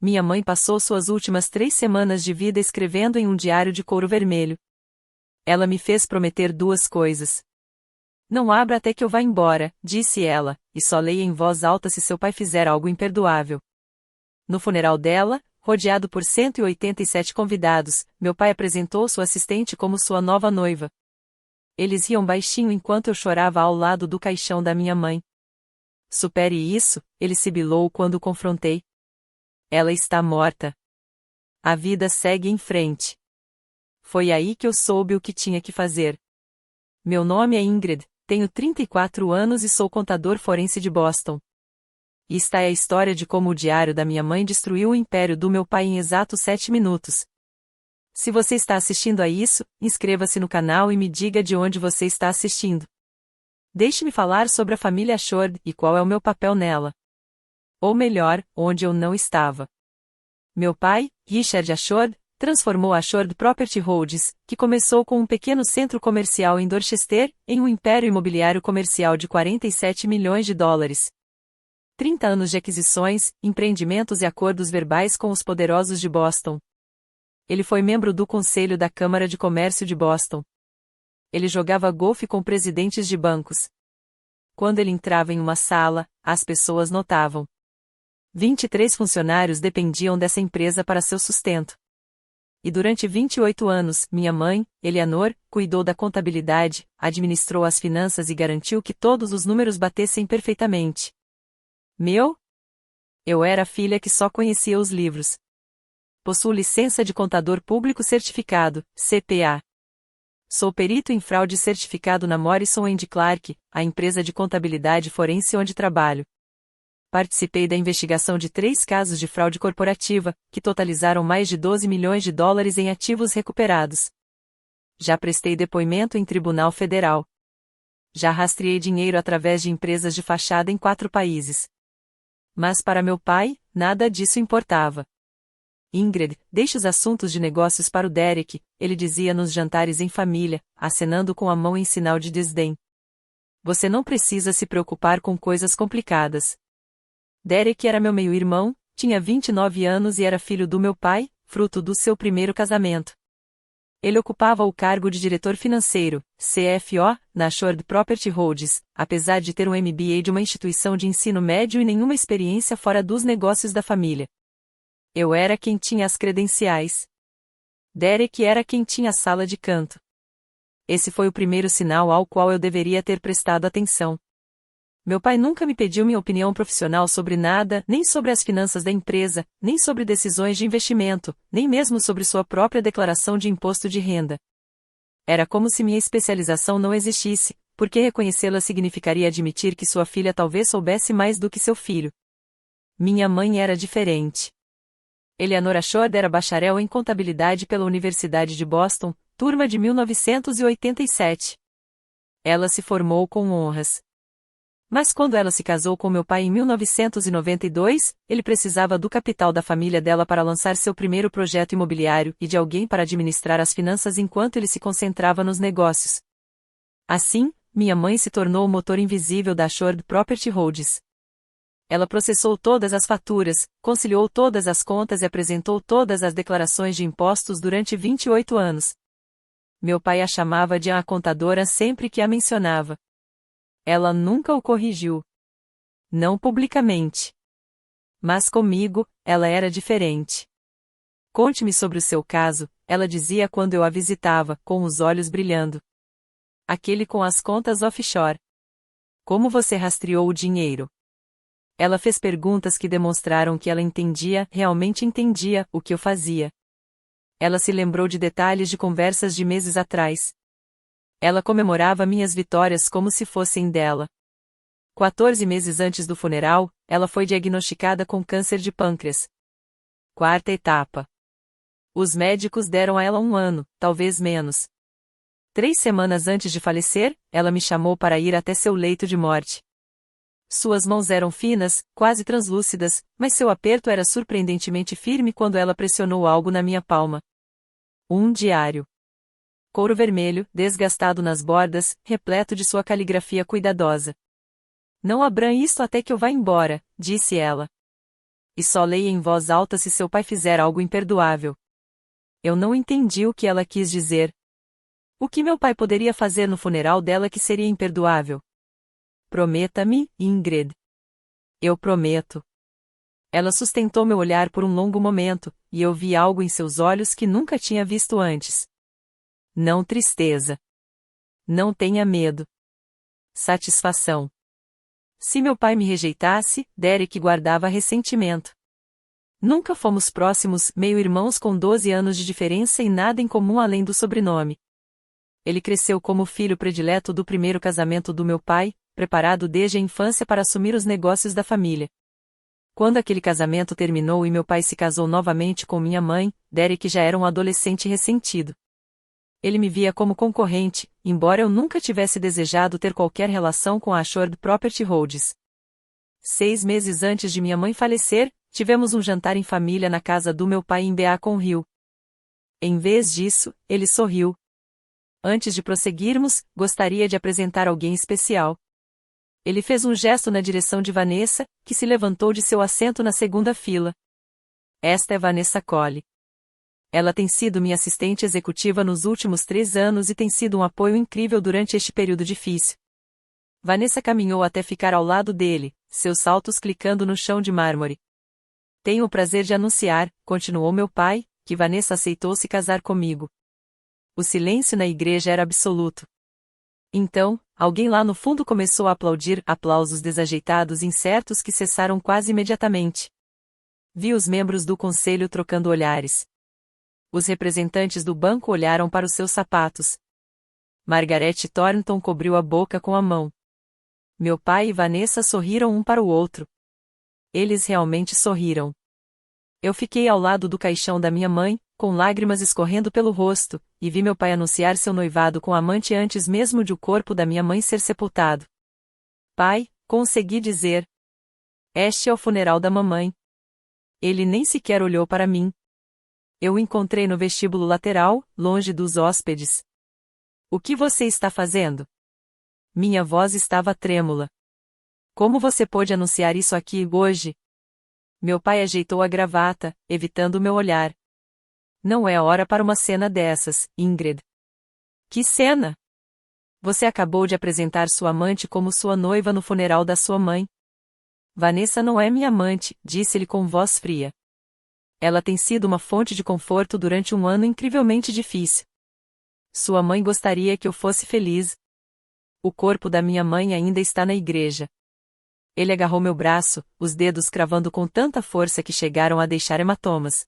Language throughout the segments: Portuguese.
Minha mãe passou suas últimas 3 semanas de vida escrevendo em um diário de couro vermelho. Ela me fez prometer 2 coisas. Não abra até que eu vá embora, disse ela, e só leia em voz alta se seu pai fizer algo imperdoável. No funeral dela, rodeado por 187 convidados, meu pai apresentou sua assistente como sua nova noiva. Eles riam baixinho enquanto eu chorava ao lado do caixão da minha mãe. Supere isso, ele sibilou quando o confrontei. Ela está morta. A vida segue em frente. Foi aí que eu soube o que tinha que fazer. Meu nome é Ingrid, tenho 34 anos e sou contador forense de Boston. E esta é a história de como o diário da minha mãe destruiu o império do meu pai em exatos 7 minutos. Se você está assistindo a isso, inscreva-se no canal e me diga de onde você está assistindo. Deixe-me falar sobre a família Ashord e qual é o meu papel nela. Ou melhor, onde eu não estava. Meu pai, Richard Ashord, transformou a Ashord Property Holdings, que começou com um pequeno centro comercial em Dorchester, em um império imobiliário comercial de 47 milhões de dólares. 30 anos de aquisições, empreendimentos e acordos verbais com os poderosos de Boston. Ele foi membro do Conselho da Câmara de Comércio de Boston. Ele jogava golfe com presidentes de bancos. Quando ele entrava em uma sala, as pessoas notavam. 23 funcionários dependiam dessa empresa para seu sustento. E durante 28 anos, minha mãe, Eleanor, cuidou da contabilidade, administrou as finanças e garantiu que todos os números batessem perfeitamente. Eu era a filha que só conhecia os livros. Possuo licença de contador público certificado, CPA. Sou perito em fraude certificado na Morrison & Clark, a empresa de contabilidade forense onde trabalho. Participei da investigação de 3 casos de fraude corporativa, que totalizaram mais de 12 milhões de dólares em ativos recuperados. Já prestei depoimento em tribunal federal. Já rastreei dinheiro através de empresas de fachada em 4 países. Mas para meu pai, nada disso importava. Ingrid, deixe os assuntos de negócios para o Derek, ele dizia nos jantares em família, acenando com a mão em sinal de desdém. Você não precisa se preocupar com coisas complicadas. Derek era meu meio-irmão, tinha 29 anos e era filho do meu pai, fruto do seu primeiro casamento. Ele ocupava o cargo de diretor financeiro, CFO, na Ashord Property Holdings, apesar de ter um MBA de uma instituição de ensino médio e nenhuma experiência fora dos negócios da família. Eu era quem tinha as credenciais. Derek era quem tinha a sala de canto. Esse foi o primeiro sinal ao qual eu deveria ter prestado atenção. Meu pai nunca me pediu minha opinião profissional sobre nada, nem sobre as finanças da empresa, nem sobre decisões de investimento, nem mesmo sobre sua própria declaração de imposto de renda. Era como se minha especialização não existisse, porque reconhecê-la significaria admitir que sua filha talvez soubesse mais do que seu filho. Minha mãe era diferente. Eleanor Ashord era bacharel em contabilidade pela Universidade de Boston, turma de 1987. Ela se formou com honras. Mas quando ela se casou com meu pai em 1992, ele precisava do capital da família dela para lançar seu primeiro projeto imobiliário e de alguém para administrar as finanças enquanto ele se concentrava nos negócios. Assim, minha mãe se tornou o motor invisível da Ashord Property Holdings. Ela processou todas as faturas, conciliou todas as contas e apresentou todas as declarações de impostos durante 28 anos. Meu pai a chamava de a contadora sempre que a mencionava. Ela nunca o corrigiu. Não publicamente. Mas comigo, ela era diferente. Conte-me sobre o seu caso, ela dizia quando eu a visitava, com os olhos brilhando. Aquele com as contas offshore. Como você rastreou o dinheiro? Ela fez perguntas que demonstraram que ela realmente entendia, o que eu fazia. Ela se lembrou de detalhes de conversas de meses atrás. Ela comemorava minhas vitórias como se fossem dela. 14 meses antes do funeral, ela foi diagnosticada com câncer de pâncreas. 4ª etapa. Os médicos deram a ela 1 ano, talvez menos. 3 semanas antes de falecer, ela me chamou para ir até seu leito de morte. Suas mãos eram finas, quase translúcidas, mas seu aperto era surpreendentemente firme quando ela pressionou algo na minha palma. Um diário. Couro vermelho, desgastado nas bordas, repleto de sua caligrafia cuidadosa. Não abra isto até que eu vá embora, disse ela. E só leia em voz alta se seu pai fizer algo imperdoável. Eu não entendi o que ela quis dizer. O que meu pai poderia fazer no funeral dela que seria imperdoável? Prometa-me, Ingrid. Eu prometo. Ela sustentou meu olhar por um longo momento, e eu vi algo em seus olhos que nunca tinha visto antes. Não tristeza. Não tenha medo. Satisfação. Se meu pai me rejeitasse, Derek guardava ressentimento. Nunca fomos próximos, meio-irmãos com 12 anos de diferença e nada em comum além do sobrenome. Ele cresceu como filho predileto do primeiro casamento do meu pai, preparado desde a infância para assumir os negócios da família. Quando aquele casamento terminou e meu pai se casou novamente com minha mãe, Derek já era um adolescente ressentido. Ele me via como concorrente, embora eu nunca tivesse desejado ter qualquer relação com a Assured Property Holdings. 6 meses antes de minha mãe falecer, tivemos um jantar em família na casa do meu pai em Beacon Hill. Em vez disso, ele sorriu. Antes de prosseguirmos, gostaria de apresentar alguém especial. Ele fez um gesto na direção de Vanessa, que se levantou de seu assento na segunda fila. Esta é Vanessa Cole. Ela tem sido minha assistente executiva nos últimos 3 anos e tem sido um apoio incrível durante este período difícil. Vanessa caminhou até ficar ao lado dele, seus saltos clicando no chão de mármore. Tenho o prazer de anunciar, continuou meu pai, que Vanessa aceitou se casar comigo. O silêncio na igreja era absoluto. Então, alguém lá no fundo começou a aplaudir, aplausos desajeitados e incertos que cessaram quase imediatamente. Vi os membros do conselho trocando olhares. Os representantes do banco olharam para os seus sapatos. Margaret Thornton cobriu a boca com a mão. Meu pai e Vanessa sorriram um para o outro. Eles realmente sorriram. Eu fiquei ao lado do caixão da minha mãe, com lágrimas escorrendo pelo rosto, e vi meu pai anunciar seu noivado com a amante antes mesmo de o corpo da minha mãe ser sepultado. Pai, consegui dizer. Este é o funeral da mamãe. Ele nem sequer olhou para mim. Eu o encontrei no vestíbulo lateral, longe dos hóspedes. O que você está fazendo? Minha voz estava trêmula. Como você pôde anunciar isso aqui hoje? Meu pai ajeitou a gravata, evitando meu olhar. Não é hora para uma cena dessas, Ingrid. Que cena? Você acabou de apresentar sua amante como sua noiva no funeral da sua mãe. Vanessa não é minha amante, disse-lhe com voz fria. Ela tem sido uma fonte de conforto durante um ano incrivelmente difícil. Sua mãe gostaria que eu fosse feliz. O corpo da minha mãe ainda está na igreja. Ele agarrou meu braço, os dedos cravando com tanta força que chegaram a deixar hematomas.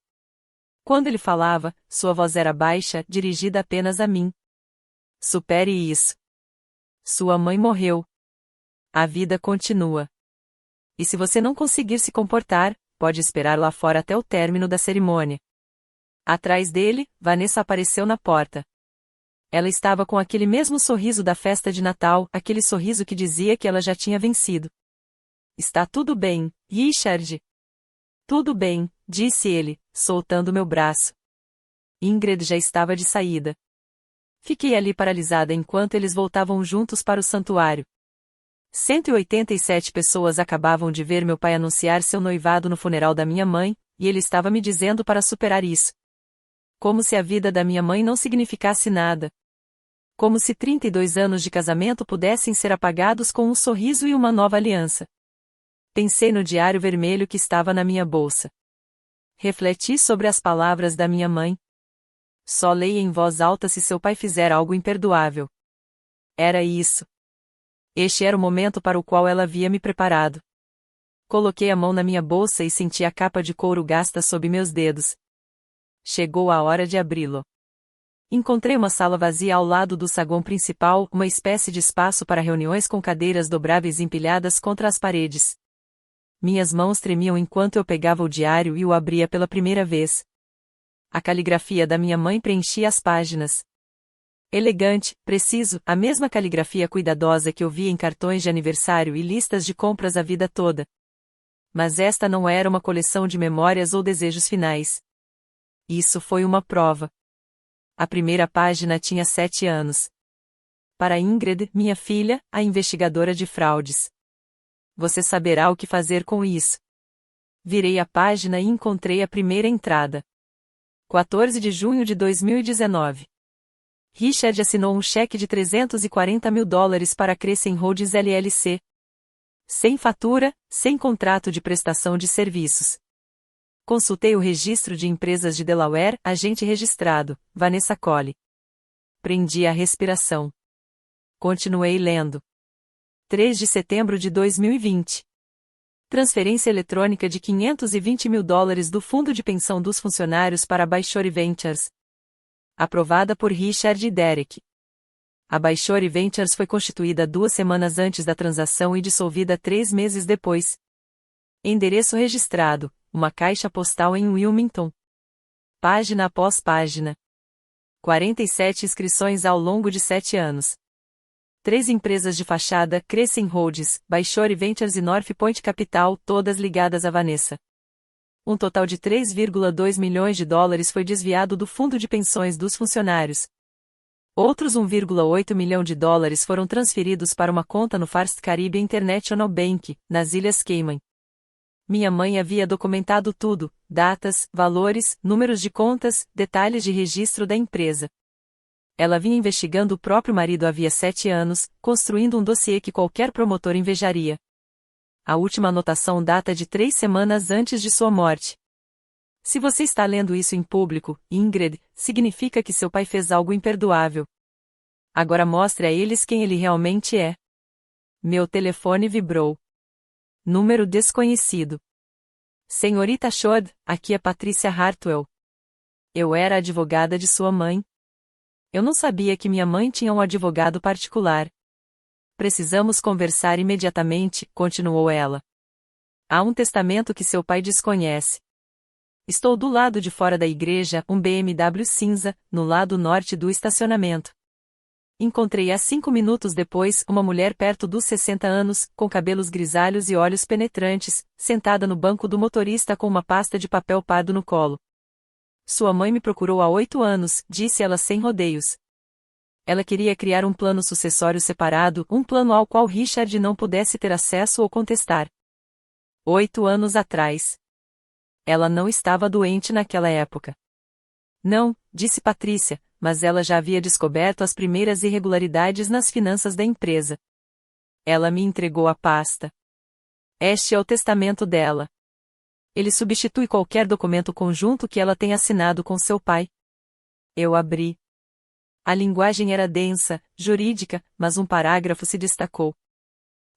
Quando ele falava, sua voz era baixa, dirigida apenas a mim. Supere isso. Sua mãe morreu. A vida continua. E se você não conseguir se comportar, pode esperar lá fora até o término da cerimônia. Atrás dele, Vanessa apareceu na porta. Ela estava com aquele mesmo sorriso da festa de Natal, aquele sorriso que dizia que ela já tinha vencido. Está tudo bem, Richard? Tudo bem, disse ele, soltando meu braço. Ingrid já estava de saída. Fiquei ali paralisada enquanto eles voltavam juntos para o santuário. 187 pessoas acabavam de ver meu pai anunciar seu noivado no funeral da minha mãe, e ele estava me dizendo para superar isso. Como se a vida da minha mãe não significasse nada. Como se 32 anos de casamento pudessem ser apagados com um sorriso e uma nova aliança. Pensei no diário vermelho que estava na minha bolsa. Refleti sobre as palavras da minha mãe. Só leia em voz alta se seu pai fizer algo imperdoável. Era isso. Este era o momento para o qual ela havia me preparado. Coloquei a mão na minha bolsa e senti a capa de couro gasta sob meus dedos. Chegou a hora de abri-lo. Encontrei uma sala vazia ao lado do saguão principal, uma espécie de espaço para reuniões com cadeiras dobráveis empilhadas contra as paredes. Minhas mãos tremiam enquanto eu pegava o diário e o abria pela primeira vez. A caligrafia da minha mãe preenchia as páginas. Elegante, preciso, a mesma caligrafia cuidadosa que eu via em cartões de aniversário e listas de compras a vida toda. Mas esta não era uma coleção de memórias ou desejos finais. Isso foi uma prova. A primeira página tinha 7 anos. Para Ingrid, minha filha, a investigadora de fraudes. Você saberá o que fazer com isso. Virei a página e encontrei a primeira entrada. 14 de junho de 2019. Richard assinou um cheque de $340 mil para a Crescent Holdings LLC. Sem fatura, sem contrato de prestação de serviços. Consultei o registro de empresas de Delaware, agente registrado, Vanessa Colley. Prendi a respiração. Continuei lendo. 3 de setembro de 2020. Transferência eletrônica de $520 mil do Fundo de Pensão dos Funcionários para a Bayshore Ventures. Aprovada por Richard e Derek. A Bayshore Ventures foi constituída 2 semanas antes da transação e dissolvida 3 meses depois. Endereço registrado, uma caixa postal em Wilmington. Página após página. 47 inscrições ao longo de 7 anos. 3 empresas de fachada, Crescent Holdings, Bayshore Ventures e North Point Capital, todas ligadas a Vanessa. Um total de $3,2 milhões foi desviado do fundo de pensões dos funcionários. Outros $1,8 milhão foram transferidos para uma conta no First Caribbean International Bank, nas Ilhas Cayman. Minha mãe havia documentado tudo, datas, valores, números de contas, detalhes de registro da empresa. Ela vinha investigando o próprio marido havia 7 anos, construindo um dossiê que qualquer promotor invejaria. A última anotação data de 3 semanas antes de sua morte. Se você está lendo isso em público, Ingrid, significa que seu pai fez algo imperdoável. Agora mostre a eles quem ele realmente é. Meu telefone vibrou. Número desconhecido. Senhorita Shod, aqui é Patrícia Hartwell. Eu era a advogada de sua mãe. Eu não sabia que minha mãe tinha um advogado particular. Precisamos conversar imediatamente, continuou ela. Há um testamento que seu pai desconhece. Estou do lado de fora da igreja, um BMW cinza, no lado norte do estacionamento. Encontrei há 5 minutos depois uma mulher perto dos 60 anos, com cabelos grisalhos e olhos penetrantes, sentada no banco do motorista com uma pasta de papel pardo no colo. Sua mãe me procurou há 8 anos, disse ela sem rodeios. Ela queria criar um plano sucessório separado, um plano ao qual Richard não pudesse ter acesso ou contestar. 8 anos atrás. Ela não estava doente naquela época. Não, disse Patrícia, mas ela já havia descoberto as primeiras irregularidades nas finanças da empresa. Ela me entregou a pasta. Este é o testamento dela. Ele substitui qualquer documento conjunto que ela tenha assinado com seu pai. Eu abri. A linguagem era densa, jurídica, mas um parágrafo se destacou.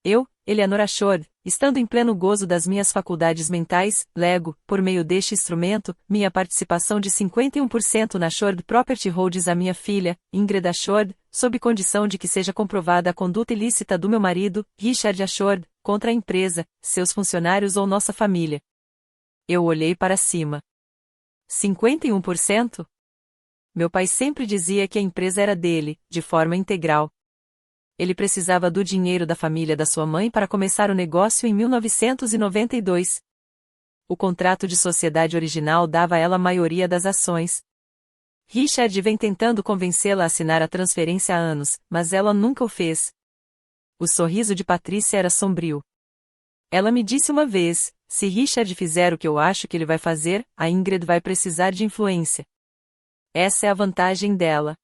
Eu, Eleanor Shod, estando em pleno gozo das minhas faculdades mentais, lego, por meio deste instrumento, minha participação de 51% na Shod Property Holdings à minha filha, Ingrid Shod, sob condição de que seja comprovada a conduta ilícita do meu marido, Richard Shod, contra a empresa, seus funcionários ou nossa família. Eu olhei para cima. 51%? Meu pai sempre dizia que a empresa era dele, de forma integral. Ele precisava do dinheiro da família da sua mãe para começar o negócio em 1992. O contrato de sociedade original dava a ela a maioria das ações. Richard vem tentando convencê-la a assinar a transferência há anos, mas ela nunca o fez. O sorriso de Patrícia era sombrio. Ela me disse uma vez, se Richard fizer o que eu acho que ele vai fazer, a Ingrid vai precisar de influência. Essa é a vantagem dela.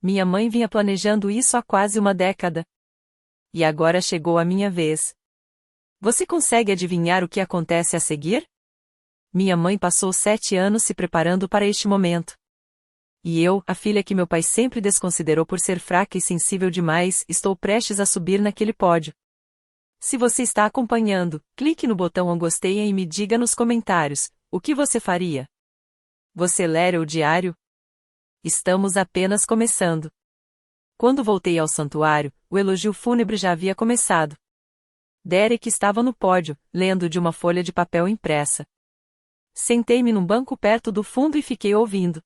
Minha mãe vinha planejando isso há quase uma década. E agora chegou a minha vez. Você consegue adivinhar o que acontece a seguir? Minha mãe passou 7 anos se preparando para este momento. E eu, a filha que meu pai sempre desconsiderou por ser fraca e sensível demais, estou prestes a subir naquele pódio. Se você está acompanhando, clique no botão gostei e me diga nos comentários, o que você faria? Você lera o diário? Estamos apenas começando. Quando voltei ao santuário, o elogio fúnebre já havia começado. Derek estava no pódio, lendo de uma folha de papel impressa. Sentei-me num banco perto do fundo e fiquei ouvindo.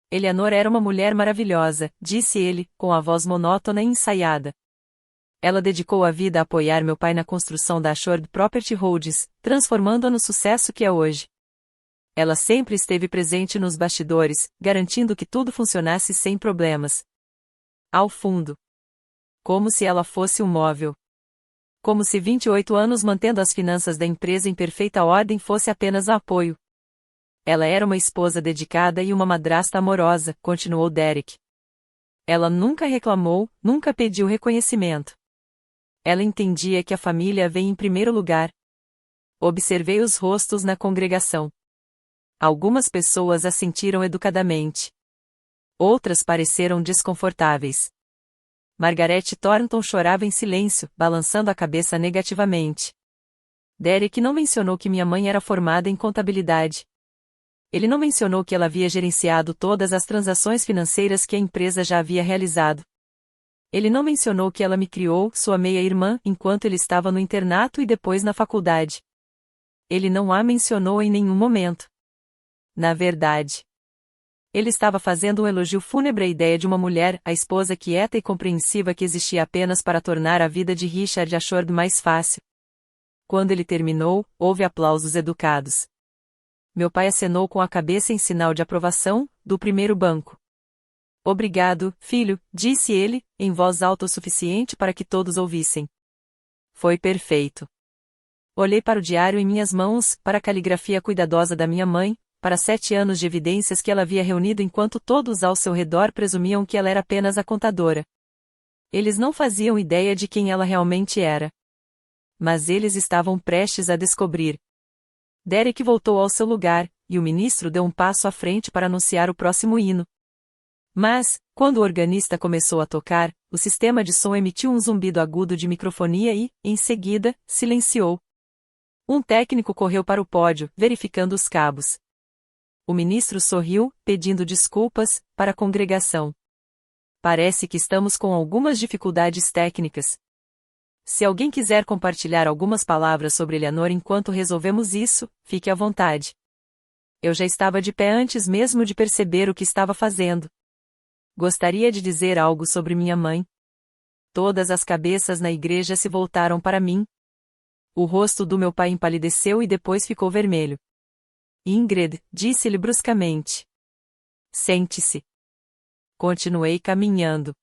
Eleanor era uma mulher maravilhosa, disse ele, com a voz monótona e ensaiada. Ela dedicou a vida a apoiar meu pai na construção da Shore Property Holdings, transformando-a no sucesso que é hoje. Ela sempre esteve presente nos bastidores, garantindo que tudo funcionasse sem problemas. Ao fundo. Como se ela fosse um móvel. Como se 28 anos mantendo as finanças da empresa em perfeita ordem fosse apenas apoio. Ela era uma esposa dedicada e uma madrasta amorosa, continuou Derek. Ela nunca reclamou, nunca pediu reconhecimento. Ela entendia que a família vem em primeiro lugar. Observei os rostos na congregação. Algumas pessoas assentiram educadamente. Outras pareceram desconfortáveis. Margaret Thornton chorava em silêncio, balançando a cabeça negativamente. Derek não mencionou que minha mãe era formada em contabilidade. Ele não mencionou que ela havia gerenciado todas as transações financeiras que a empresa já havia realizado. Ele não mencionou que ela me criou, sua meia-irmã, enquanto ele estava no internato e depois na faculdade. Ele não a mencionou em nenhum momento. Na verdade, ele estava fazendo um elogio fúnebre à ideia de uma mulher, a esposa quieta e compreensiva que existia apenas para tornar a vida de Richard Ashford mais fácil. Quando ele terminou, houve aplausos educados. Meu pai acenou com a cabeça em sinal de aprovação, do primeiro banco. Obrigado, filho, disse ele, em voz alta o suficiente para que todos ouvissem. Foi perfeito. Olhei para o diário em minhas mãos, para a caligrafia cuidadosa da minha mãe, para 7 anos de evidências que ela havia reunido enquanto todos ao seu redor presumiam que ela era apenas a contadora. Eles não faziam ideia de quem ela realmente era. Mas eles estavam prestes a descobrir. Derek voltou ao seu lugar, e o ministro deu um passo à frente para anunciar o próximo hino. Mas, quando o organista começou a tocar, o sistema de som emitiu um zumbido agudo de microfonia e, em seguida, silenciou. Um técnico correu para o pódio, verificando os cabos. O ministro sorriu, pedindo desculpas, para a congregação. Parece que estamos com algumas dificuldades técnicas. Se alguém quiser compartilhar algumas palavras sobre Eleanor enquanto resolvemos isso, fique à vontade. Eu já estava de pé antes mesmo de perceber o que estava fazendo. Gostaria de dizer algo sobre minha mãe. Todas as cabeças na igreja se voltaram para mim. O rosto do meu pai empalideceu e depois ficou vermelho. Ingrid, disse-lhe bruscamente. Sente-se. Continuei caminhando.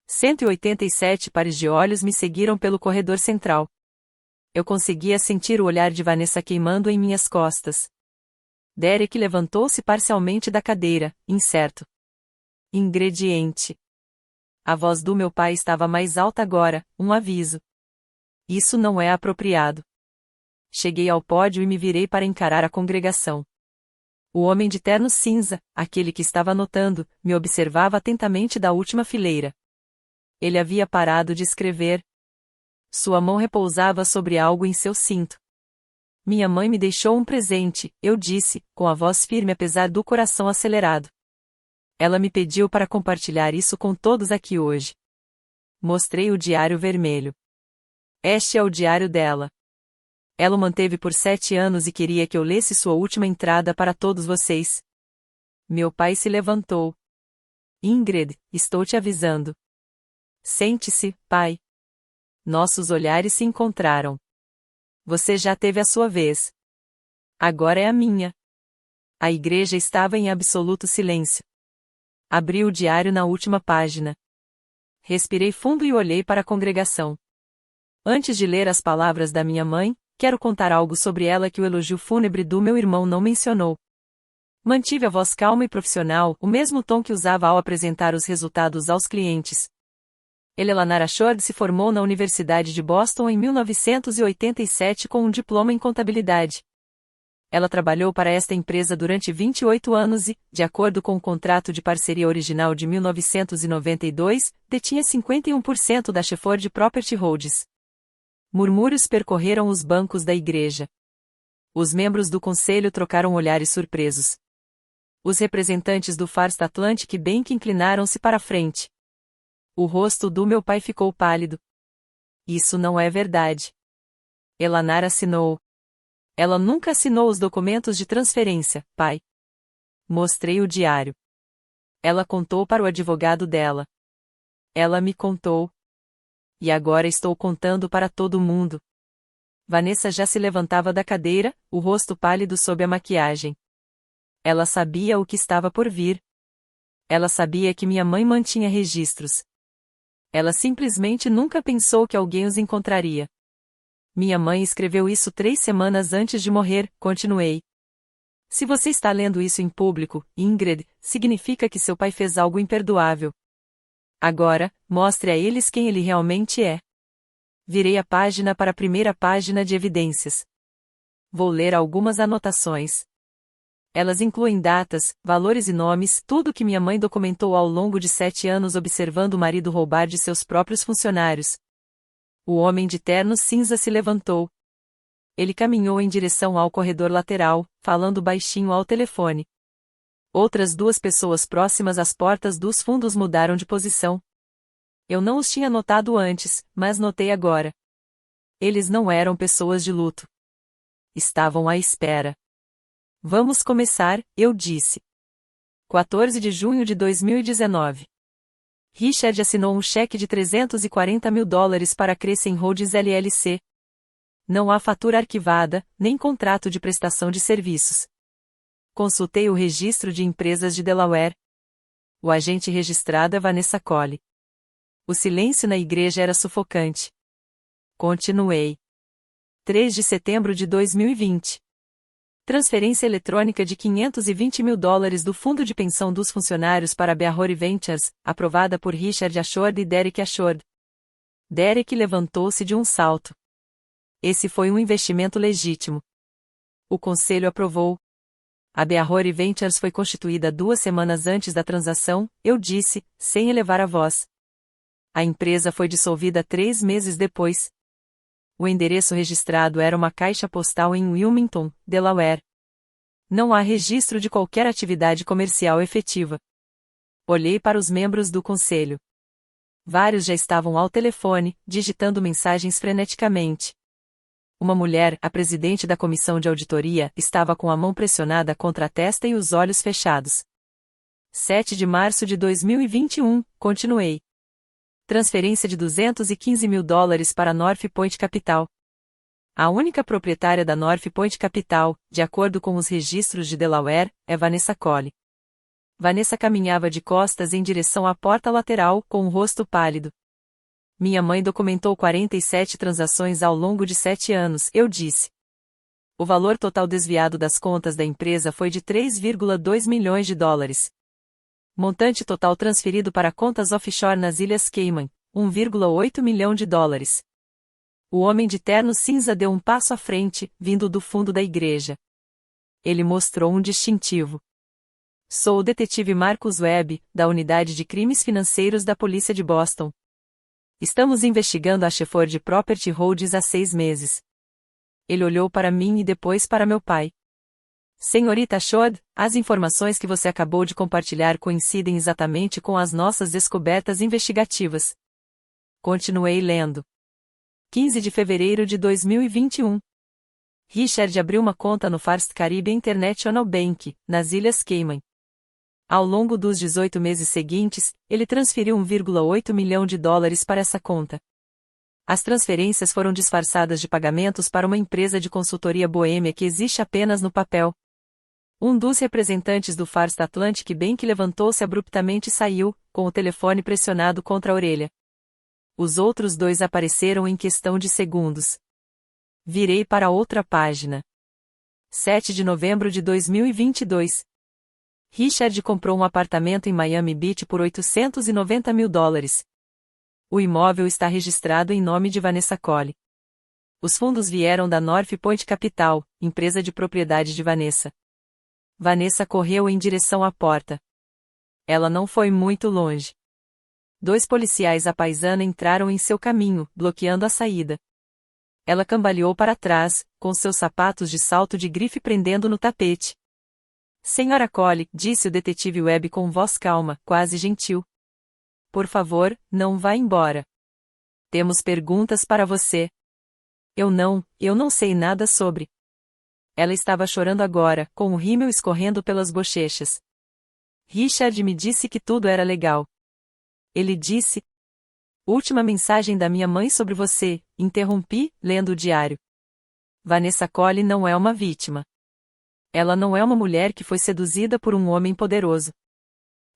187 pares de olhos me seguiram pelo corredor central. Eu conseguia sentir o olhar de Vanessa queimando em minhas costas. Derek levantou-se parcialmente da cadeira, incerto. Ingrediente. A voz do meu pai estava mais alta agora, um aviso. Isso não é apropriado. Cheguei ao pódio e me virei para encarar a congregação. O homem de terno cinza, aquele que estava anotando, me observava atentamente da última fileira. Ele havia parado de escrever. Sua mão repousava sobre algo em seu cinto. Minha mãe me deixou um presente, eu disse, com a voz firme apesar do coração acelerado. Ela me pediu para compartilhar isso com todos aqui hoje. Mostrei o diário vermelho. Este é o diário dela. Ela o manteve por 7 anos e queria que eu lesse sua última entrada para todos vocês. Meu pai se levantou. Ingrid, estou te avisando. Sente-se, pai. Nossos olhares se encontraram. Você já teve a sua vez. Agora é a minha. A igreja estava em absoluto silêncio. Abri o diário na última página. Respirei fundo e olhei para a congregação. Antes de ler as palavras da minha mãe, quero contar algo sobre ela que o elogio fúnebre do meu irmão não mencionou. Mantive a voz calma e profissional, o mesmo tom que usava ao apresentar os resultados aos clientes. Eleanor Ashford se formou na Universidade de Boston em 1987 com um diploma em contabilidade. Ela trabalhou para esta empresa durante 28 anos e, de acordo com o contrato de parceria original de 1992, detinha 51% da Shefford Property Holdings. Murmúrios percorreram os bancos da igreja. Os membros do conselho trocaram olhares surpresos. Os representantes do First Atlantic Bank inclinaram-se para a frente. O rosto do meu pai ficou pálido. Isso não é verdade. Eleanor assinou. Ela nunca assinou os documentos de transferência, pai. Mostrei o diário. Ela contou para o advogado dela. Ela me contou. E agora estou contando para todo mundo. Vanessa já se levantava da cadeira, o rosto pálido sob a maquiagem. Ela sabia o que estava por vir. Ela sabia que minha mãe mantinha registros. Ela simplesmente nunca pensou que alguém os encontraria. Minha mãe escreveu isso 3 semanas antes de morrer, continuei. Se você está lendo isso em público, Ingrid, significa que seu pai fez algo imperdoável. Agora, mostre a eles quem ele realmente é. Virei a página para a primeira página de evidências. Vou ler algumas anotações. Elas incluem datas, valores e nomes, tudo que minha mãe documentou ao longo de 7 anos observando o marido roubar de seus próprios funcionários. O homem de terno cinza se levantou. Ele caminhou em direção ao corredor lateral, falando baixinho ao telefone. Outras 2 pessoas próximas às portas dos fundos mudaram de posição. Eu não os tinha notado antes, mas notei agora. Eles não eram pessoas de luto. Estavam à espera. Vamos começar, eu disse. 14 de junho de 2019. Richard assinou um cheque de $340 mil para a Crescent Holdings LLC. Não há fatura arquivada, nem contrato de prestação de serviços. Consultei o registro de empresas de Delaware. O agente registrado é Vanessa Colley. O silêncio na igreja era sufocante. Continuei. 3 de setembro de 2020. Transferência eletrônica de $520 mil do Fundo de Pensão dos Funcionários para a Beahori Ventures, aprovada por Richard Ashord e Derek Ashord. Derek levantou-se de um salto. Esse foi um investimento legítimo. O conselho aprovou. A Beahori Ventures foi constituída 2 semanas antes da transação, eu disse, sem elevar a voz. A empresa foi dissolvida 3 meses depois. O endereço registrado era uma caixa postal em Wilmington, Delaware. Não há registro de qualquer atividade comercial efetiva. Olhei para os membros do conselho. Vários já estavam ao telefone, digitando mensagens freneticamente. Uma mulher, a presidente da comissão de auditoria, estava com a mão pressionada contra a testa e os olhos fechados. 7 de março de 2021, continuei. Transferência de $215 mil para North Point Capital. A única proprietária da North Point Capital, de acordo com os registros de Delaware, é Vanessa Colley. Vanessa caminhava de costas em direção à porta lateral, com o rosto pálido. Minha mãe documentou 47 transações ao longo de 7 anos, eu disse. O valor total desviado das contas da empresa foi de $3,2 milhões. Montante total transferido para contas offshore nas Ilhas Cayman, $1,8 milhão. O homem de terno cinza deu um passo à frente, vindo do fundo da igreja. Ele mostrou um distintivo. Sou o detetive Marcus Webb, da Unidade de Crimes Financeiros da Polícia de Boston. Estamos investigando a Shefford Property Holdings há 6 meses. Ele olhou para mim e depois para meu pai. Senhorita Ashord, as informações que você acabou de compartilhar coincidem exatamente com as nossas descobertas investigativas. Continuei lendo. 15 de fevereiro de 2021. Richard abriu uma conta no First Caribbean International Bank, nas Ilhas Cayman. Ao longo dos 18 meses seguintes, ele transferiu $1,8 milhão para essa conta. As transferências foram disfarçadas de pagamentos para uma empresa de consultoria boêmia que existe apenas no papel. Um dos representantes do First Atlantic Bank levantou-se abruptamente e saiu, com o telefone pressionado contra a orelha. Os outros 2 apareceram em questão de segundos. Virei para outra página. 7 de novembro de 2022. Richard comprou um apartamento em Miami Beach por $890 mil. O imóvel está registrado em nome de Vanessa Colley. Os fundos vieram da North Point Capital, empresa de propriedade de Vanessa. Vanessa correu em direção à porta. Ela não foi muito longe. 2 policiais à paisana entraram em seu caminho, bloqueando a saída. Ela cambaleou para trás, com seus sapatos de salto de grife prendendo no tapete. Senhora Colley, disse o detetive Webb com voz calma, quase gentil. Por favor, não vá embora. Temos perguntas para você. Eu não sei nada sobre. Ela estava chorando agora, com o rímel escorrendo pelas bochechas. Richard me disse que tudo era legal. Ele disse. Última mensagem da minha mãe sobre você, interrompi, lendo o diário. Vanessa Colley não é uma vítima. Ela não é uma mulher que foi seduzida por um homem poderoso.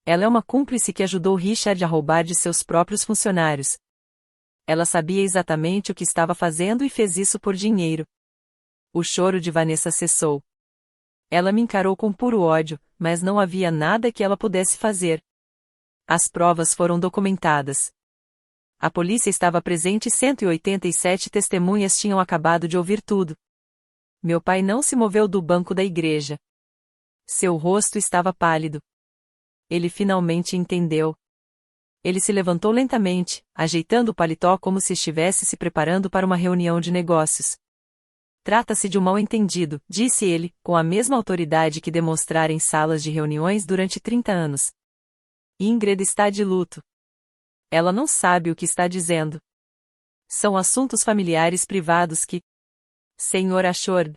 Ela é uma cúmplice que ajudou Richard a roubar de seus próprios funcionários. Ela sabia exatamente o que estava fazendo e fez isso por dinheiro. O choro de Vanessa cessou. Ela me encarou com puro ódio, mas não havia nada que ela pudesse fazer. As provas foram documentadas. A polícia estava presente e 187 testemunhas tinham acabado de ouvir tudo. Meu pai não se moveu do banco da igreja. Seu rosto estava pálido. Ele finalmente entendeu. Ele se levantou lentamente, ajeitando o paletó como se estivesse se preparando para uma reunião de negócios. Trata-se de um mal-entendido, disse ele, com a mesma autoridade que demonstrara em salas de reuniões durante 30 anos. Ingrid está de luto. Ela não sabe o que está dizendo. São assuntos familiares privados que... Sr. Ashford.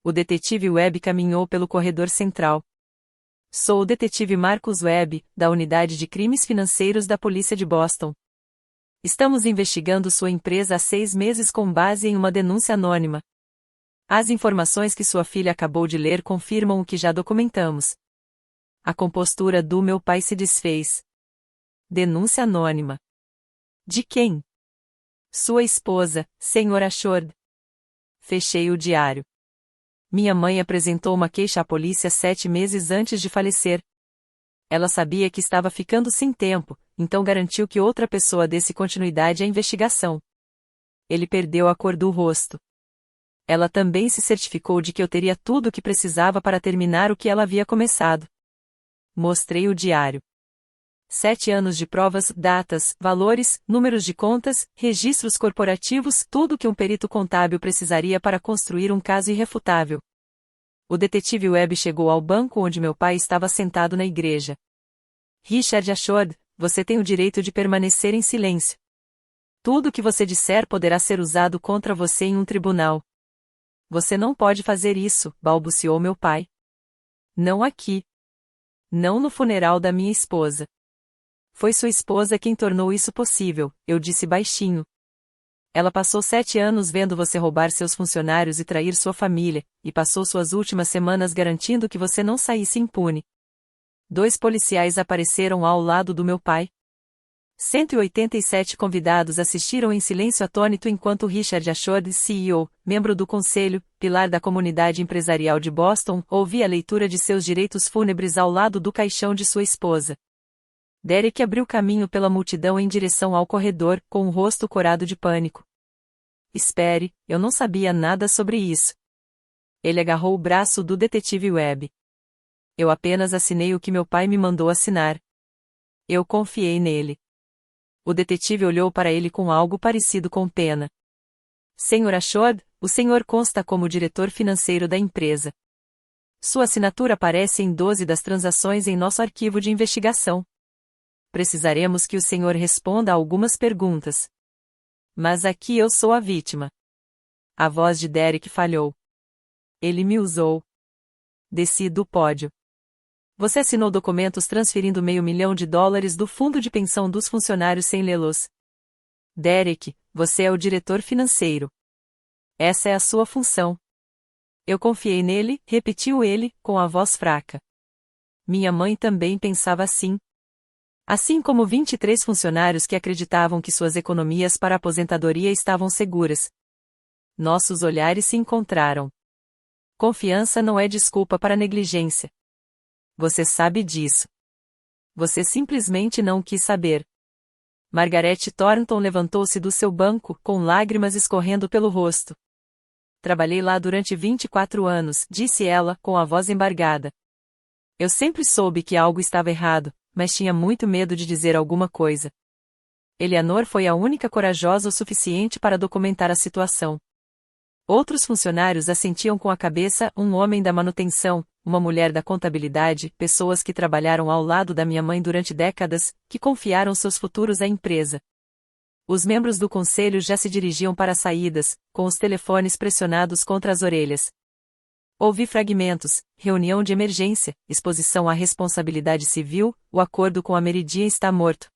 O detetive Webb caminhou pelo corredor central. Sou o detetive Marcus Webb, da Unidade de Crimes Financeiros da Polícia de Boston. Estamos investigando sua empresa há 6 meses com base em uma denúncia anônima. As informações que sua filha acabou de ler confirmam o que já documentamos. A compostura do meu pai se desfez. Denúncia anônima. De quem? Sua esposa, Sr. Ashford. Fechei o diário. Minha mãe apresentou uma queixa à polícia 7 meses antes de falecer. Ela sabia que estava ficando sem tempo, então garantiu que outra pessoa desse continuidade à investigação. Ele perdeu a cor do rosto. Ela também se certificou de que eu teria tudo o que precisava para terminar o que ela havia começado. Mostrei o diário. 7 anos de provas, datas, valores, números de contas, registros corporativos, tudo o que um perito contábil precisaria para construir um caso irrefutável. O detetive Webb chegou ao banco onde meu pai estava sentado na igreja. Richard Ashford, você tem o direito de permanecer em silêncio. Tudo o que você disser poderá ser usado contra você em um tribunal. Você não pode fazer isso, balbuciou meu pai. Não aqui. Não no funeral da minha esposa. Foi sua esposa quem tornou isso possível, eu disse baixinho. Ela passou 7 anos vendo você roubar seus funcionários e trair sua família, e passou suas últimas semanas garantindo que você não saísse impune. 2 policiais apareceram ao lado do meu pai. 187 convidados assistiram em silêncio atônito enquanto Richard Ashford, CEO, membro do conselho, pilar da comunidade empresarial de Boston, ouvia a leitura de seus direitos fúnebres ao lado do caixão de sua esposa. Derek abriu caminho pela multidão em direção ao corredor, com o rosto corado de pânico. Espere, eu não sabia nada sobre isso. Ele agarrou o braço do detetive Webb. Eu apenas assinei o que meu pai me mandou assinar. Eu confiei nele. O detetive olhou para ele com algo parecido com pena. Sr. Ashford, o senhor consta como diretor financeiro da empresa. Sua assinatura aparece em 12 das transações em nosso arquivo de investigação. Precisaremos que o senhor responda a algumas perguntas. Mas aqui eu sou a vítima. A voz de Derek falhou. Ele me usou. Desci do pódio. Você assinou documentos transferindo $500 mil do fundo de pensão dos funcionários sem lê-los. Derek, você é o diretor financeiro. Essa é a sua função. Eu confiei nele, repetiu ele, com a voz fraca. Minha mãe também pensava assim. Assim como 23 funcionários que acreditavam que suas economias para a aposentadoria estavam seguras. Nossos olhares se encontraram. Confiança não é desculpa para negligência. Você sabe disso. Você simplesmente não quis saber. Margaret Thornton levantou-se do seu banco, com lágrimas escorrendo pelo rosto. Trabalhei lá durante 24 anos, disse ela, com a voz embargada. Eu sempre soube que algo estava errado, mas tinha muito medo de dizer alguma coisa. Eleanor foi a única corajosa o suficiente para documentar a situação. Outros funcionários assentiam com a cabeça, um homem da manutenção, uma mulher da contabilidade, pessoas que trabalharam ao lado da minha mãe durante décadas, que confiaram seus futuros à empresa. Os membros do conselho já se dirigiam para as saídas, com os telefones pressionados contra as orelhas. Ouvi fragmentos, reunião de emergência, exposição à responsabilidade civil, o acordo com a Meridian está morto.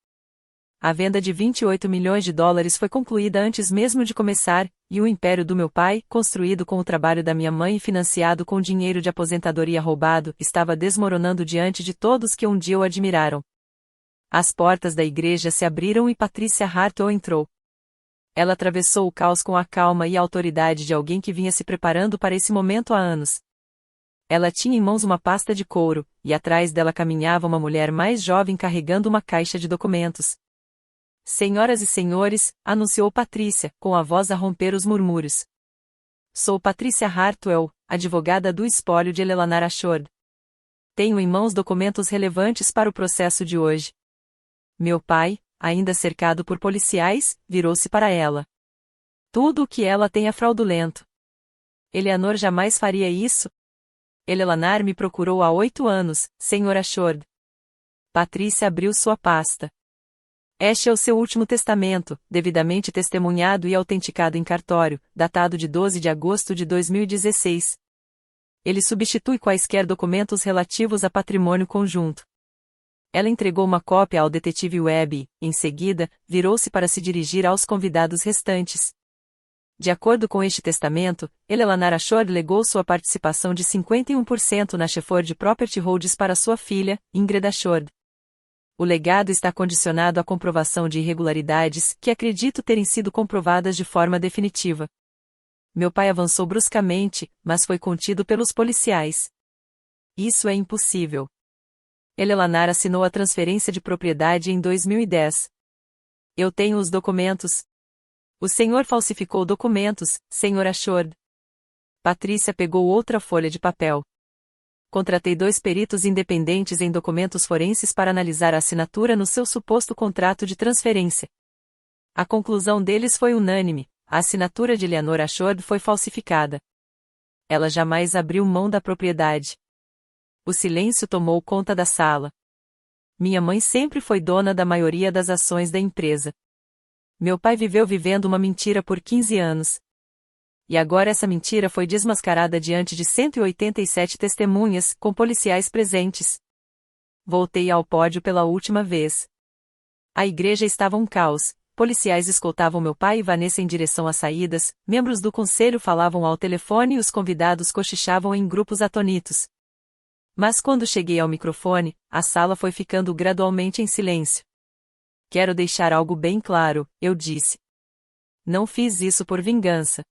A venda de $28 milhões foi concluída antes mesmo de começar, e o império do meu pai, construído com o trabalho da minha mãe e financiado com dinheiro de aposentadoria roubado, estava desmoronando diante de todos que um dia o admiraram. As portas da igreja se abriram e Patricia Hartwell entrou. Ela atravessou o caos com a calma e a autoridade de alguém que vinha se preparando para esse momento há anos. Ela tinha em mãos uma pasta de couro, e atrás dela caminhava uma mulher mais jovem carregando uma caixa de documentos. Senhoras e senhores, anunciou Patrícia, com a voz a romper os murmúrios. Sou Patrícia Hartwell, advogada do espólio de Eleanor Ashford. Tenho em mãos documentos relevantes para o processo de hoje. Meu pai, ainda cercado por policiais, virou-se para ela. Tudo o que ela tem é fraudulento. Eleanor jamais faria isso. Eleanor me procurou há 8 anos, Sr. Ashford. Patrícia abriu sua pasta. Este é o seu último testamento, devidamente testemunhado e autenticado em cartório, datado de 12 de agosto de 2016. Ele substitui quaisquer documentos relativos a patrimônio conjunto. Ela entregou uma cópia ao detetive Webb e, em seguida, virou-se para se dirigir aos convidados restantes. De acordo com este testamento, Eleanor Ashford legou sua participação de 51% na Shefford Property Holdings para sua filha, Ingrid Ashford. O legado está condicionado à comprovação de irregularidades que acredito terem sido comprovadas de forma definitiva. Meu pai avançou bruscamente, mas foi contido pelos policiais. Isso é impossível. Eleanor assinou a transferência de propriedade em 2010. Eu tenho os documentos. O senhor falsificou documentos, Sr. Ashford. Patrícia pegou outra folha de papel. Contratei 2 peritos independentes em documentos forenses para analisar a assinatura no seu suposto contrato de transferência. A conclusão deles foi unânime: a assinatura de Eleanor Ashford foi falsificada. Ela jamais abriu mão da propriedade. O silêncio tomou conta da sala. Minha mãe sempre foi dona da maioria das ações da empresa. Meu pai viveu vivendo uma mentira por 15 anos. E agora essa mentira foi desmascarada diante de 187 testemunhas, com policiais presentes. Voltei ao pódio pela última vez. A igreja estava um caos, policiais escoltavam meu pai e Vanessa em direção às saídas, membros do conselho falavam ao telefone e os convidados cochichavam em grupos atonitos. Mas quando cheguei ao microfone, a sala foi ficando gradualmente em silêncio. Quero deixar algo bem claro, eu disse. Não fiz isso por vingança.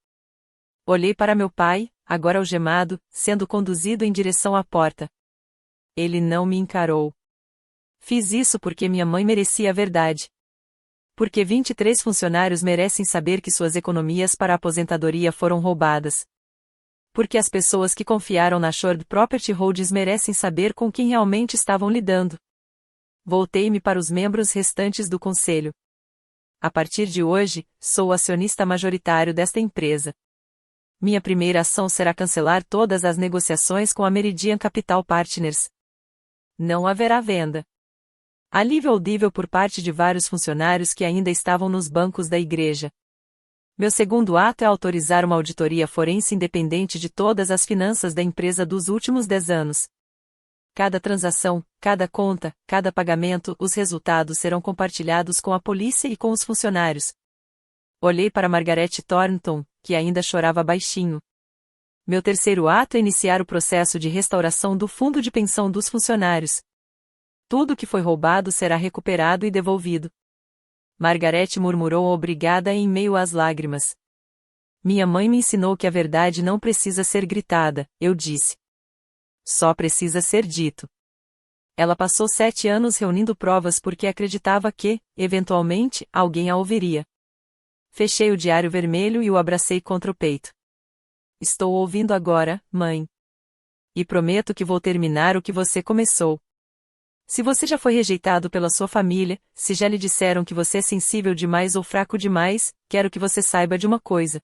Olhei para meu pai, agora algemado, sendo conduzido em direção à porta. Ele não me encarou. Fiz isso porque minha mãe merecia a verdade. Porque 23 funcionários merecem saber que suas economias para a aposentadoria foram roubadas. Porque as pessoas que confiaram na Ashford Property Holdings merecem saber com quem realmente estavam lidando. Voltei-me para os membros restantes do conselho. A partir de hoje, sou o acionista majoritário desta empresa. Minha primeira ação será cancelar todas as negociações com a Meridian Capital Partners. Não haverá venda. Alívio audível por parte de vários funcionários que ainda estavam nos bancos da igreja. Meu segundo ato é autorizar uma auditoria forense independente de todas as finanças da empresa dos últimos 10 anos. Cada transação, cada conta, cada pagamento, os resultados serão compartilhados com a polícia e com os funcionários. Olhei para Margaret Thornton, que ainda chorava baixinho. Meu terceiro ato é iniciar o processo de restauração do fundo de pensão dos funcionários. Tudo que foi roubado será recuperado e devolvido. Margaret murmurou obrigada em meio às lágrimas. Minha mãe me ensinou que a verdade não precisa ser gritada, eu disse. Só precisa ser dito. Ela passou 7 anos reunindo provas porque acreditava que, eventualmente, alguém a ouviria. Fechei o diário vermelho e o abracei contra o peito. Estou ouvindo agora, mãe. E prometo que vou terminar o que você começou. Se você já foi rejeitado pela sua família, se já lhe disseram que você é sensível demais ou fraco demais, quero que você saiba de uma coisa.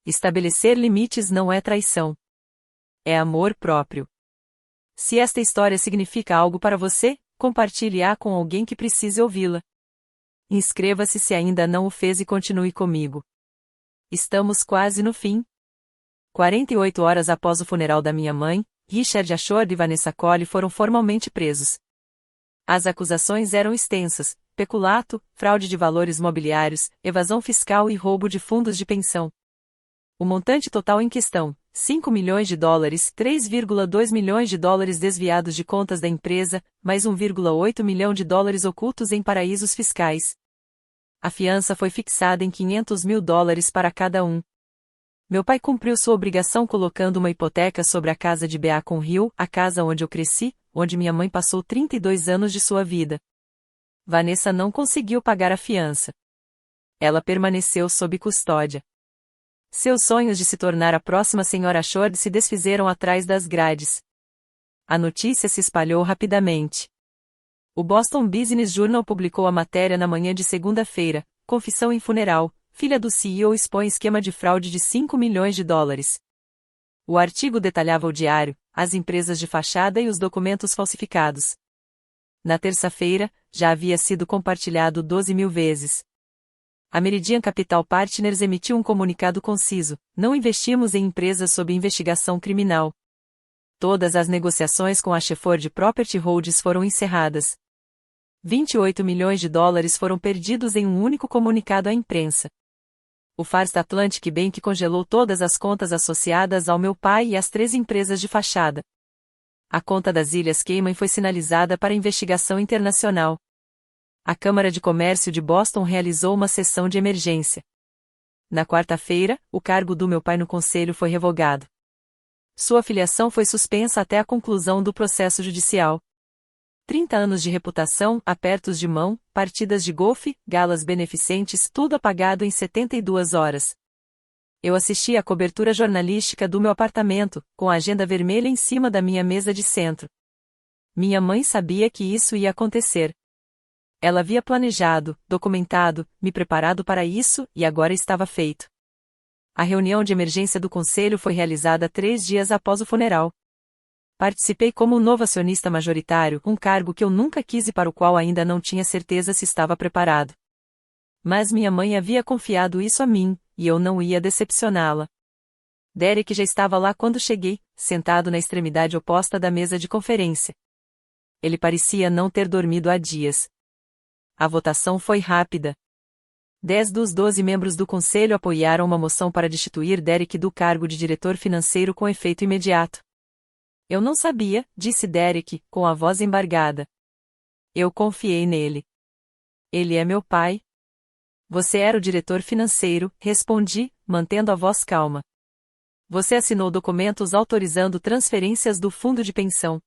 Estabelecer limites não é traição. É amor próprio. Se esta história significa algo para você, compartilhe-a com alguém que precise ouvi-la. Inscreva-se se ainda não o fez e continue comigo. Estamos quase no fim. 48 horas após o funeral da minha mãe, Richard Ashford e Vanessa Colley foram formalmente presos. As acusações eram extensas: peculato, fraude de valores mobiliários, evasão fiscal e roubo de fundos de pensão. O montante total em questão, $5 milhões, 3,2 milhões de dólares desviados de contas da empresa, mais $1,8 milhão ocultos em paraísos fiscais. A fiança foi fixada em $500.000 para cada um. Meu pai cumpriu sua obrigação colocando uma hipoteca sobre a casa de Beacon Hill, a casa onde eu cresci, onde minha mãe passou 32 anos de sua vida. Vanessa não conseguiu pagar a fiança. Ela permaneceu sob custódia. Seus sonhos de se tornar a próxima Sra. Short se desfizeram atrás das grades. A notícia se espalhou rapidamente. O Boston Business Journal publicou a matéria na manhã de segunda-feira. Confissão em funeral, filha do CEO expõe esquema de fraude de $5 milhões. O artigo detalhava o diário, as empresas de fachada e os documentos falsificados. Na terça-feira, já havia sido compartilhado 12.000 vezes. A Meridian Capital Partners emitiu um comunicado conciso: não investimos em empresas sob investigação criminal. Todas as negociações com a Shefford Property Holdings foram encerradas. $28 milhões foram perdidos em um único comunicado à imprensa. O First Atlantic Bank congelou todas as contas associadas ao meu pai e às 3 empresas de fachada. A conta das Ilhas Cayman foi sinalizada para investigação internacional. A Câmara de Comércio de Boston realizou uma sessão de emergência. Na quarta-feira, o cargo do meu pai no conselho foi revogado. Sua filiação foi suspensa até a conclusão do processo judicial. 30 anos de reputação, apertos de mão, partidas de golfe, galas beneficentes, tudo apagado em 72 horas. Eu assisti à cobertura jornalística do meu apartamento, com a agenda vermelha em cima da minha mesa de centro. Minha mãe sabia que isso ia acontecer. Ela havia planejado, documentado, me preparado para isso, e agora estava feito. A reunião de emergência do conselho foi realizada 3 dias após o funeral. Participei como novo acionista majoritário, um cargo que eu nunca quis e para o qual ainda não tinha certeza se estava preparado. Mas minha mãe havia confiado isso a mim, e eu não ia decepcioná-la. Derek já estava lá quando cheguei, sentado na extremidade oposta da mesa de conferência. Ele parecia não ter dormido há dias. A votação foi rápida. 10 dos 12 membros do conselho apoiaram uma moção para destituir Derek do cargo de diretor financeiro com efeito imediato. Eu não sabia, disse Derek, com a voz embargada. Eu confiei nele. Ele é meu pai. Você era o diretor financeiro, respondi, mantendo a voz calma. Você assinou documentos autorizando transferências do fundo de pensão.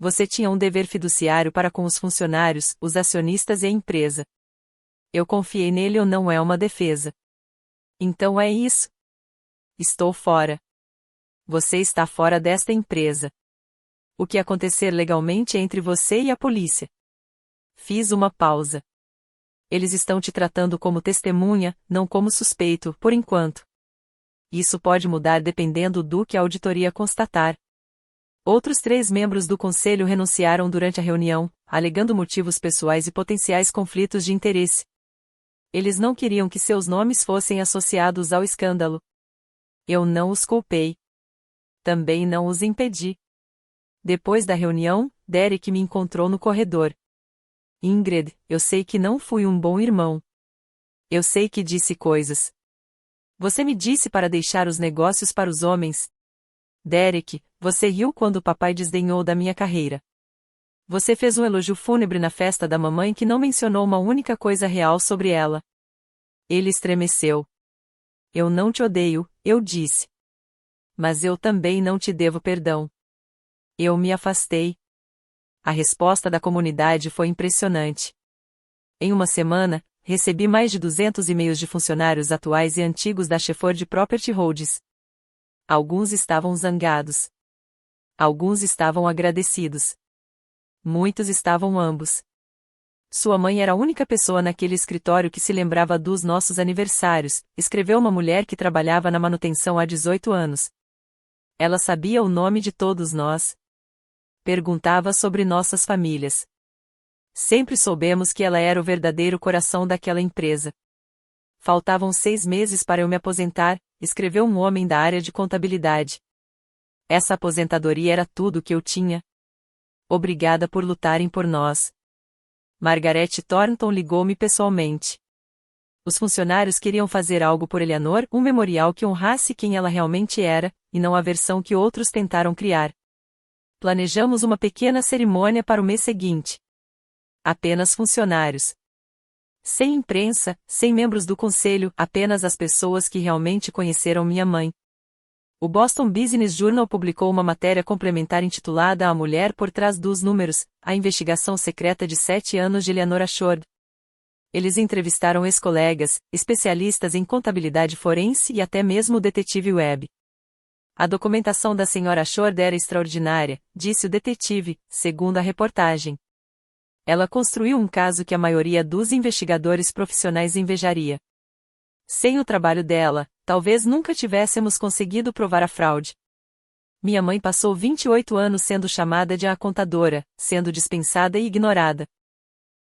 Você tinha um dever fiduciário para com os funcionários, os acionistas e a empresa. Eu confiei nele ou não é uma defesa. Então é isso. Estou fora. Você está fora desta empresa. O que acontecer legalmente é entre você e a polícia. Fiz uma pausa. Eles estão te tratando como testemunha, não como suspeito, por enquanto. Isso pode mudar dependendo do que a auditoria constatar. Outros 3 membros do conselho renunciaram durante a reunião, alegando motivos pessoais e potenciais conflitos de interesse. Eles não queriam que seus nomes fossem associados ao escândalo. Eu não os culpei. Também não os impedi. Depois da reunião, Derek me encontrou no corredor. Ingrid, eu sei que não fui um bom irmão. Eu sei que disse coisas. Você me disse para deixar os negócios para os homens. Derek, você riu quando o papai desdenhou da minha carreira. Você fez um elogio fúnebre na festa da mamãe que não mencionou uma única coisa real sobre ela. Ele estremeceu. Eu não te odeio, eu disse. Mas eu também não te devo perdão. Eu me afastei. A resposta da comunidade foi impressionante. Em uma semana, recebi mais de 200 e-mails de funcionários atuais e antigos da Shefford Property Holdings. Alguns estavam zangados. Alguns estavam agradecidos. Muitos estavam ambos. Sua mãe era a única pessoa naquele escritório que se lembrava dos nossos aniversários, escreveu uma mulher que trabalhava na manutenção há 18 anos. Ela sabia o nome de todos nós. Perguntava sobre nossas famílias. Sempre soubemos que ela era o verdadeiro coração daquela empresa. Faltavam 6 meses para eu me aposentar, escreveu um homem da área de contabilidade. Essa aposentadoria era tudo o que eu tinha. Obrigada por lutarem por nós. Margaret Thornton ligou-me pessoalmente. Os funcionários queriam fazer algo por Eleanor, um memorial que honrasse quem ela realmente era, e não a versão que outros tentaram criar. Planejamos uma pequena cerimônia para o mês seguinte. Apenas funcionários. Sem imprensa, sem membros do conselho, apenas as pessoas que realmente conheceram minha mãe. O Boston Business Journal publicou uma matéria complementar intitulada A Mulher por Trás dos Números, a investigação secreta de 7 anos de Eleanor Ashford. Eles entrevistaram ex-colegas, especialistas em contabilidade forense e até mesmo o detetive Webb. A documentação da senhora Ashford era extraordinária, disse o detetive, segundo a reportagem. Ela construiu um caso que a maioria dos investigadores profissionais invejaria. Sem o trabalho dela, talvez nunca tivéssemos conseguido provar a fraude. Minha mãe passou 28 anos sendo chamada de a contadora, sendo dispensada e ignorada.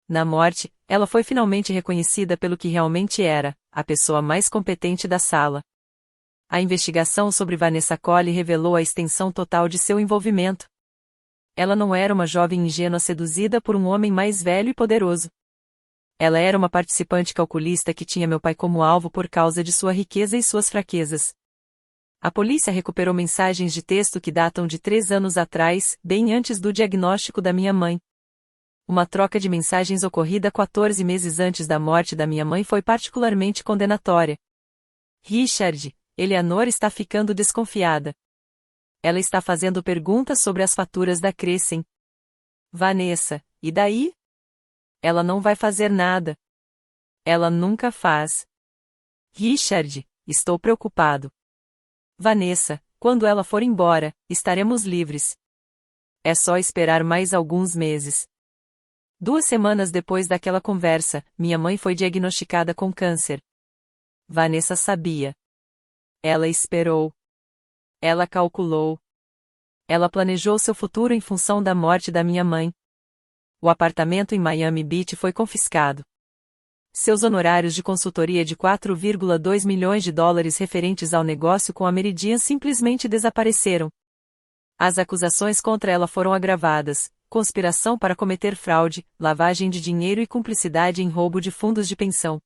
Na morte, ela foi finalmente reconhecida pelo que realmente era, a pessoa mais competente da sala. A investigação sobre Vanessa Coley revelou a extensão total de seu envolvimento. Ela não era uma jovem ingênua seduzida por um homem mais velho e poderoso. Ela era uma participante calculista que tinha meu pai como alvo por causa de sua riqueza e suas fraquezas. A polícia recuperou mensagens de texto que datam de 3 anos atrás, bem antes do diagnóstico da minha mãe. Uma troca de mensagens ocorrida 14 meses antes da morte da minha mãe foi particularmente condenatória. Richard, Eleanor está ficando desconfiada. Ela está fazendo perguntas sobre as faturas da Crescent. Vanessa, e daí? Ela não vai fazer nada. Ela nunca faz. Richard, estou preocupado. Vanessa, quando ela for embora, estaremos livres. É só esperar mais alguns meses. 2 semanas depois daquela conversa, minha mãe foi diagnosticada com câncer. Vanessa sabia. Ela esperou. Ela calculou. Ela planejou seu futuro em função da morte da minha mãe. O apartamento em Miami Beach foi confiscado. Seus honorários de consultoria de 4,2 milhões de dólares referentes ao negócio com a Meridian simplesmente desapareceram. As acusações contra ela foram agravadas: conspiração para cometer fraude, lavagem de dinheiro e cumplicidade em roubo de fundos de pensão.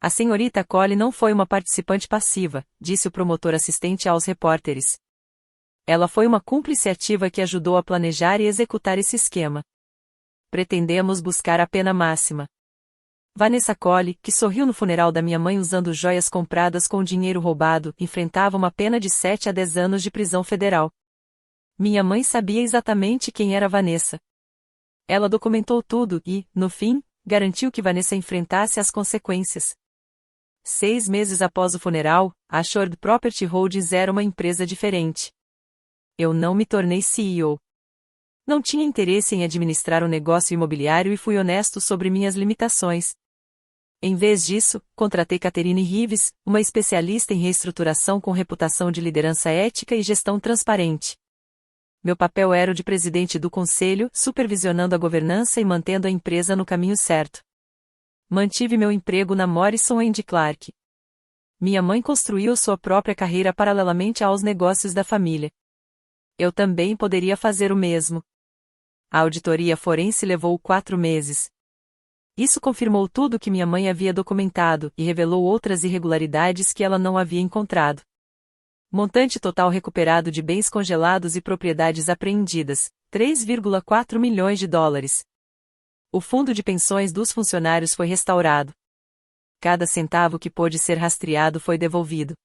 A senhorita Coley não foi uma participante passiva, disse o promotor assistente aos repórteres. Ela foi uma cúmplice ativa que ajudou a planejar e executar esse esquema. Pretendemos buscar a pena máxima. Vanessa Coley, que sorriu no funeral da minha mãe usando joias compradas com dinheiro roubado, enfrentava uma pena de 7 a 10 anos de prisão federal. Minha mãe sabia exatamente quem era Vanessa. Ela documentou tudo e, no fim, garantiu que Vanessa enfrentasse as consequências. 6 meses após o funeral, a Ashford Property Holdings era uma empresa diferente. Eu não me tornei CEO. Não tinha interesse em administrar um negócio imobiliário e fui honesto sobre minhas limitações. Em vez disso, contratei Catherine Reeves, uma especialista em reestruturação com reputação de liderança ética e gestão transparente. Meu papel era o de presidente do conselho, supervisionando a governança e mantendo a empresa no caminho certo. Mantive meu emprego na Morrison & Clark. Minha mãe construiu sua própria carreira paralelamente aos negócios da família. Eu também poderia fazer o mesmo. A auditoria forense levou 4 meses. Isso confirmou tudo o que minha mãe havia documentado e revelou outras irregularidades que ela não havia encontrado. Montante total recuperado de bens congelados e propriedades apreendidas: 3,4 milhões de dólares. O fundo de pensões dos funcionários foi restaurado. Cada centavo que pôde ser rastreado foi devolvido.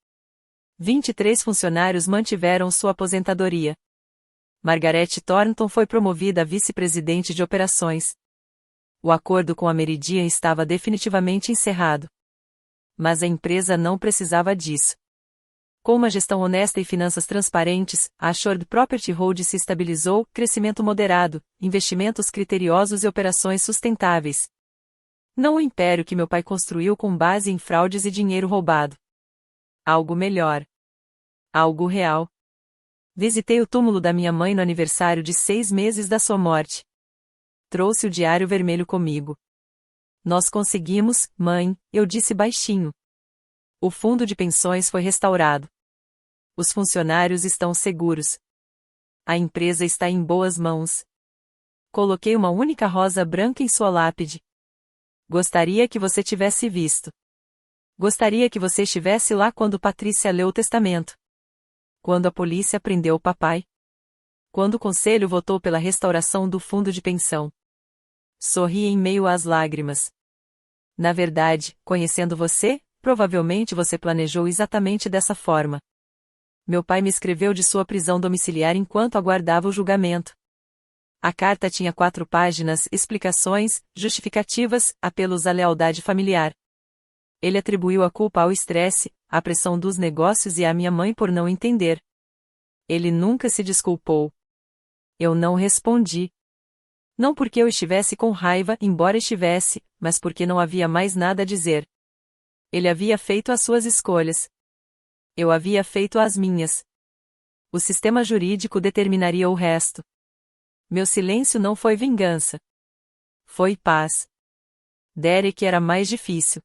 23 funcionários mantiveram sua aposentadoria. Margaret Thornton foi promovida a vice-presidente de operações. O acordo com a Meridian estava definitivamente encerrado. Mas a empresa não precisava disso. Com uma gestão honesta e finanças transparentes, a Ashford Property Holdings se estabilizou, crescimento moderado, investimentos criteriosos e operações sustentáveis. Não o império que meu pai construiu com base em fraudes e dinheiro roubado. Algo melhor. Algo real. Visitei o túmulo da minha mãe no aniversário de 6 meses da sua morte. Trouxe o diário vermelho comigo. Nós conseguimos, mãe, eu disse baixinho. O fundo de pensões foi restaurado. Os funcionários estão seguros. A empresa está em boas mãos. Coloquei uma única rosa branca em sua lápide. Gostaria que você tivesse visto. Gostaria que você estivesse lá quando Patrícia leu o testamento. Quando a polícia prendeu o papai. Quando o conselho votou pela restauração do fundo de pensão. Sorri em meio às lágrimas. Na verdade, conhecendo você, provavelmente você planejou exatamente dessa forma. Meu pai me escreveu de sua prisão domiciliar enquanto aguardava o julgamento. A carta tinha 4 páginas, explicações, justificativas, apelos à lealdade familiar. Ele atribuiu a culpa ao estresse, à pressão dos negócios e à minha mãe por não entender. Ele nunca se desculpou. Eu não respondi. Não porque eu estivesse com raiva, embora estivesse, mas porque não havia mais nada a dizer. Ele havia feito as suas escolhas. Eu havia feito as minhas. O sistema jurídico determinaria o resto. Meu silêncio não foi vingança. Foi paz. Derek era mais difícil.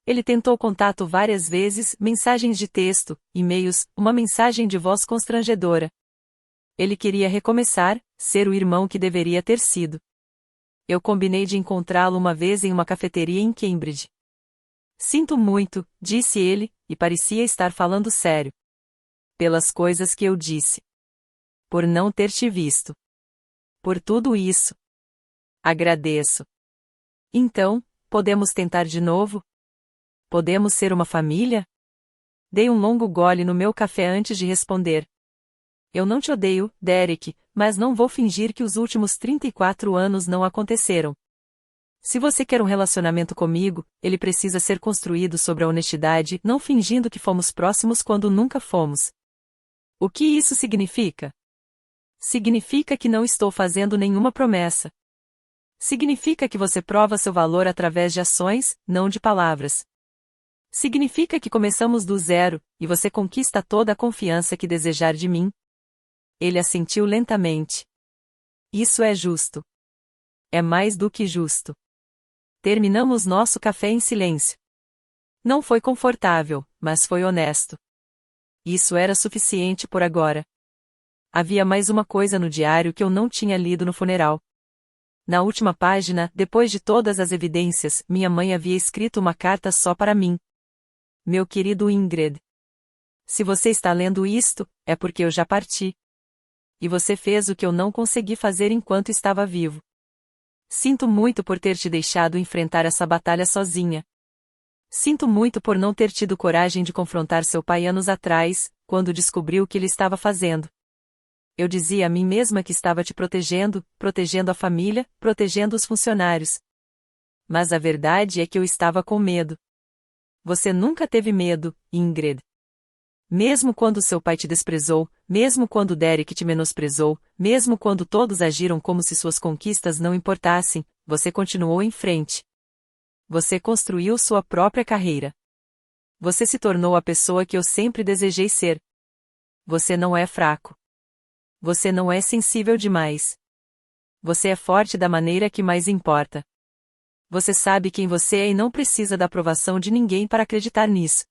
Ele tentou contato várias vezes, mensagens de texto, e-mails, uma mensagem de voz constrangedora. Ele queria recomeçar, ser o irmão que deveria ter sido. Eu combinei de encontrá-lo uma vez em uma cafeteria em Cambridge. Sinto muito, disse ele, e parecia estar falando sério. Pelas coisas que eu disse. Por não ter te visto. Por tudo isso. Agradeço. Então, podemos tentar de novo? Podemos ser uma família? Dei um longo gole no meu café antes de responder. Eu não te odeio, Derek, mas não vou fingir que os últimos 34 anos não aconteceram. Se você quer um relacionamento comigo, ele precisa ser construído sobre a honestidade, não fingindo que fomos próximos quando nunca fomos. O que isso significa? Significa que não estou fazendo nenhuma promessa. Significa que você prova seu valor através de ações, não de palavras. Significa que começamos do zero, e você conquista toda a confiança que desejar de mim. Ele assentiu lentamente. Isso é justo. É mais do que justo. Terminamos nosso café em silêncio. Não foi confortável, mas foi honesto. Isso era suficiente por agora. Havia mais uma coisa no diário que eu não tinha lido no funeral. Na última página, depois de todas as evidências, minha mãe havia escrito uma carta só para mim. Meu querido Ingrid. Se você está lendo isto, é porque eu já parti. E você fez o que eu não consegui fazer enquanto estava vivo. Sinto muito por ter te deixado enfrentar essa batalha sozinha. Sinto muito por não ter tido coragem de confrontar seu pai anos atrás, quando descobriu o que ele estava fazendo. Eu dizia a mim mesma que estava te protegendo, protegendo a família, protegendo os funcionários. Mas a verdade é que eu estava com medo. Você nunca teve medo, Ingrid. Mesmo quando seu pai te desprezou, mesmo quando Derek te menosprezou, mesmo quando todos agiram como se suas conquistas não importassem, você continuou em frente. Você construiu sua própria carreira. Você se tornou a pessoa que eu sempre desejei ser. Você não é fraco. Você não é sensível demais. Você é forte da maneira que mais importa. Você sabe quem você é e não precisa da aprovação de ninguém para acreditar nisso.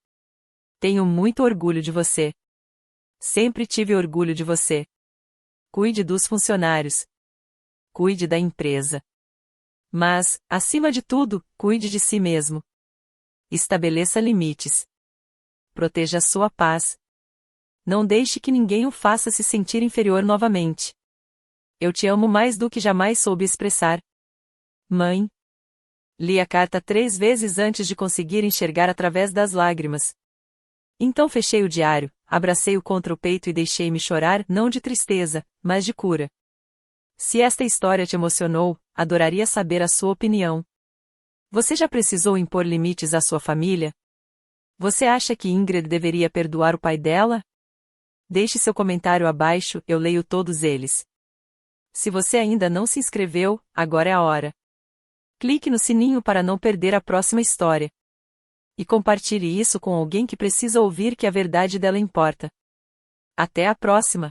Tenho muito orgulho de você. Sempre tive orgulho de você. Cuide dos funcionários. Cuide da empresa. Mas, acima de tudo, cuide de si mesmo. Estabeleça limites. Proteja a sua paz. Não deixe que ninguém o faça se sentir inferior novamente. Eu te amo mais do que jamais soube expressar. Mãe. Li a carta 3 vezes antes de conseguir enxergar através das lágrimas. Então fechei o diário, abracei-o contra o peito e deixei-me chorar, não de tristeza, mas de cura. Se esta história te emocionou, adoraria saber a sua opinião. Você já precisou impor limites à sua família? Você acha que Ingrid deveria perdoar o pai dela? Deixe seu comentário abaixo, eu leio todos eles. Se você ainda não se inscreveu, agora é a hora. Clique no sininho para não perder a próxima história. E compartilhe isso com alguém que precisa ouvir que a verdade dela importa. Até a próxima!